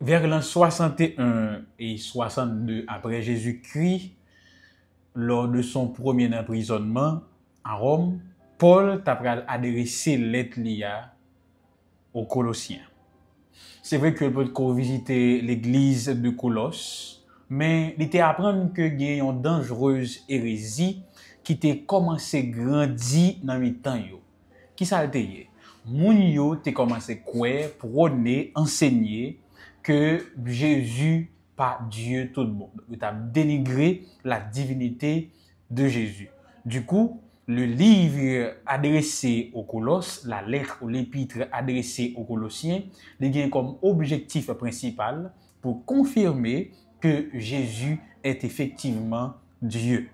Vers l'an 61 et 62 après Jésus-Christ, lors de son premier emprisonnement à Rome, Paul t'a adressé lettre aux Colossiens. C'est vrai que peut visiter l'église de Colosse, mais il était apprendre que il y a une dangereuse hérésie qui était commencé grandir dans les temps yo. Qui ça a été? Moun yo t'es commencé croire, prôner, enseigner que Jésus pas Dieu tout le monde. Il a dénigré la divinité de Jésus. Du coup, le livre adressé aux Colosses, la lettre ou l'épître adressée aux Colossiens, il a comme objectif principal pour confirmer que Jésus est effectivement Dieu.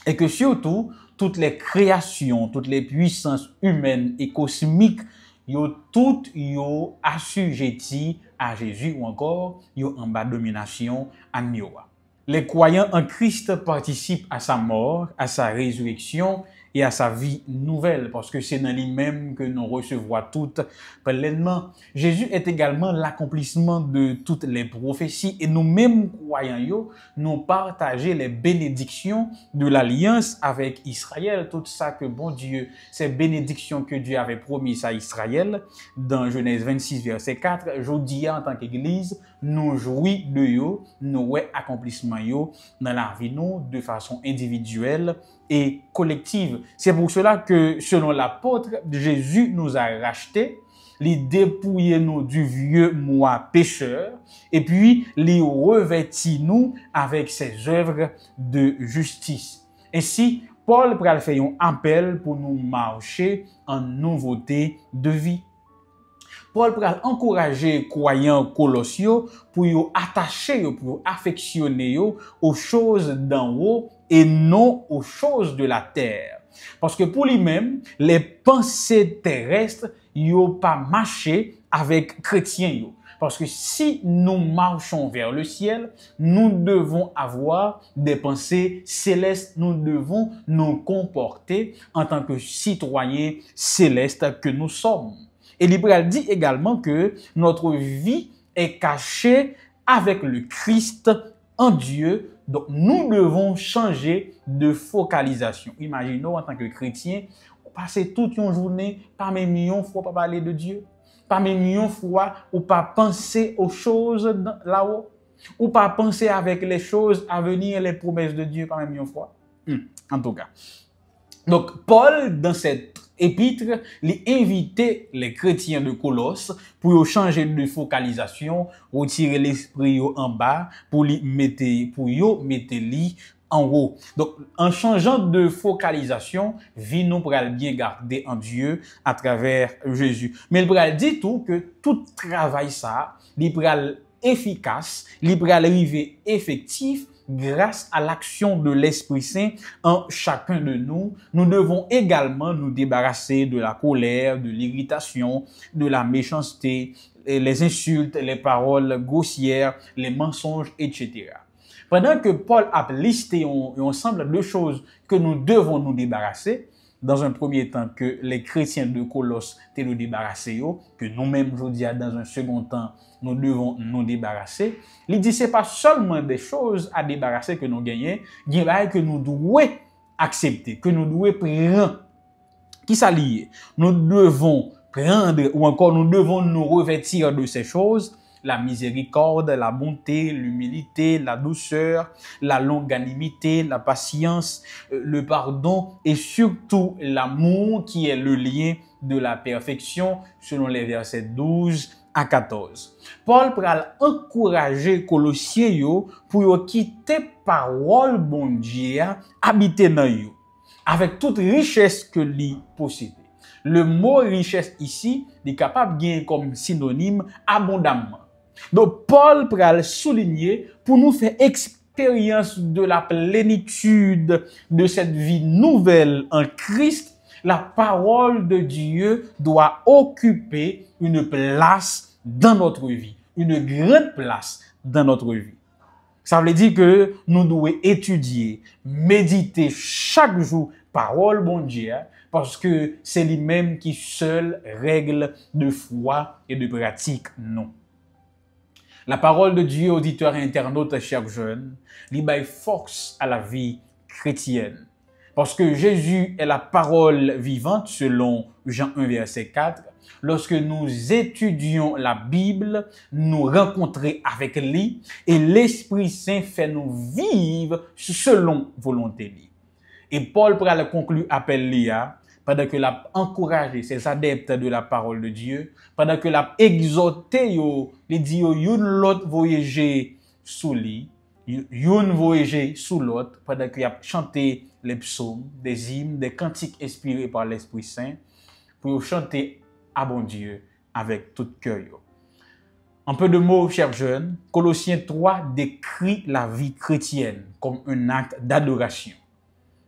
Et que surtout, toutes les créations, toutes les puissances humaines et cosmiques, toutes assujetties à Jésus ou encore en bas domination à Nioa. Les croyants en Christ participent à sa mort, à sa résurrection et à sa vie nouvelle, parce que c'est dans lui-même que nous recevons toutes pleinement. Jésus est également l'accomplissement de toutes les prophéties et nous-mêmes croyants, nous partageons les bénédictions de l'alliance avec Israël. Tout ça que bon Dieu, ces bénédictions que Dieu avait promises à Israël dans Genèse 26, verset 4, je dis en tant qu'Église, nous jouissons de yo, nous accomplissement yo dans la vie nous de façon individuelle et collective. C'est pour cela que selon l'apôtre, Jésus nous a rachetés, les dépouiller nous du vieux moi pécheur et puis les revêtit nous avec ses œuvres de justice. Ainsi, Paul pral fait un appel pour nous marcher en nouveauté de vie. Paul pral encourager croyants colossiaux pour y attacher, pour affectionner aux choses d'en haut et non aux choses de la terre. Parce que pour lui-même, les pensées terrestres, yo pas marché avec chrétiens. Parce que si nous marchons vers le ciel, nous devons avoir des pensées célestes. Nous devons nous comporter en tant que citoyens célestes que nous sommes. Et Libral dit également que notre vie est cachée avec le Christ en Dieu. Donc, nous devons changer de focalisation. Imaginons en tant que chrétien, passer toute une journée par mes millions de fois pas parler de Dieu. Par mes millions de fois ou pas penser aux choses là-haut. Ou pas penser avec les choses à venir, les promesses de Dieu par mes millions de fois. En tout cas. Donc, Paul, dans cette épître, il invitait les chrétiens de Colosse pour changer de focalisation, retirer l'esprit en bas, pour mettre lui en haut. Donc, en changeant de focalisation, vie nous pral bien garder en Dieu à travers Jésus. Mais il pral dit tout que tout travail ça, il pral efficace, il pral arriver effectif grâce à l'action de l'Esprit Saint en chacun de nous. Nous devons également nous débarrasser de la colère, de l'irritation, de la méchanceté, les insultes, les paroles grossières, les mensonges, etc. Pendant que Paul a listé un ensemble de choses que nous devons nous débarrasser, dans un premier temps que les chrétiens de Colosse te nous débarrasser, que nous-mêmes, je dis, dans un second temps, nous devons nous débarrasser. Il dit, c'est pas seulement des choses à débarrasser que nous gagnons, il y a que nous devons accepter, que nous devons prendre. Qui s'allie? Nous devons prendre, ou encore nous devons nous revêtir de ces choses, la miséricorde, la bonté, l'humilité, la douceur, la longanimité, la patience, le pardon et surtout l'amour qui est le lien de la perfection selon les versets 12 à 14. Paul pral encourager Colossiens yo pour yo quitter parole bon Dieu habiter dans yo avec toute richesse que li possède. Le mot richesse ici est capable de gagner comme synonyme abondamment. Donc, Paul pral souligner pour nous faire expérience de la plénitude de cette vie nouvelle en Christ. La parole de Dieu doit occuper une place dans notre vie, une grande place dans notre vie. Ça veut dire que nous devons étudier, méditer chaque jour parole bon Dieu, parce que c'est lui-même qui seul règle de foi et de pratique non. La parole de Dieu, auditeur et internaute, chers jeunes, lui baille force à la vie chrétienne. Parce que Jésus est la parole vivante selon Jean 1, verset 4. Lorsque nous étudions la Bible, nous rencontrons avec lui et l'Esprit Saint fait nous vivre selon volonté lui. Et Paul pourra conclure appel Lia pendant que l'a encouragé ses adeptes de la parole de Dieu, pendant que l'a exhorté yo, les dit yo yon l'autre voyager sous lui, yon voyager sous l'autre, pendant qu'il a chanté les psaumes, des hymnes, des cantiques inspirés par l'Esprit Saint, pour chanter à bon Dieu avec tout cœur. En peu de mots, chers jeunes, Colossiens 3 décrit la vie chrétienne comme un acte d'adoration.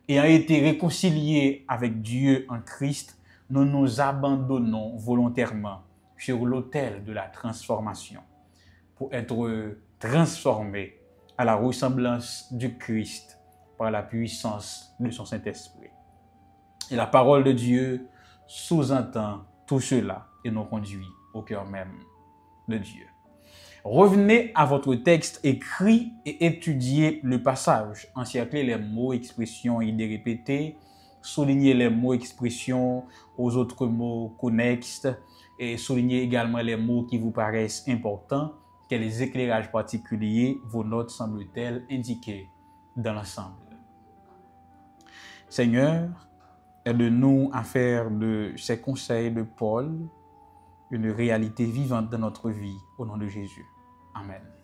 Ayant été réconciliés avec Dieu en Christ, nous nous abandonnons volontairement sur l'autel de la transformation pour être transformés à la ressemblance du Christ par la puissance de son Saint-Esprit. Et la parole de Dieu sous-entend tout cela et nous conduit au cœur même de Dieu. Revenez à votre texte écrit et étudiez le passage. Encerclez les mots, expressions, idées répétées. Soulignez les mots, expressions aux autres mots connexes. Et soulignez également les mots qui vous paraissent importants. Quels éclairages particuliers vos notes semblent-elles indiquer dans l'ensemble? Seigneur, aide-nous à faire de ces conseils de Paul une réalité vivante dans notre vie, au nom de Jésus. Amen.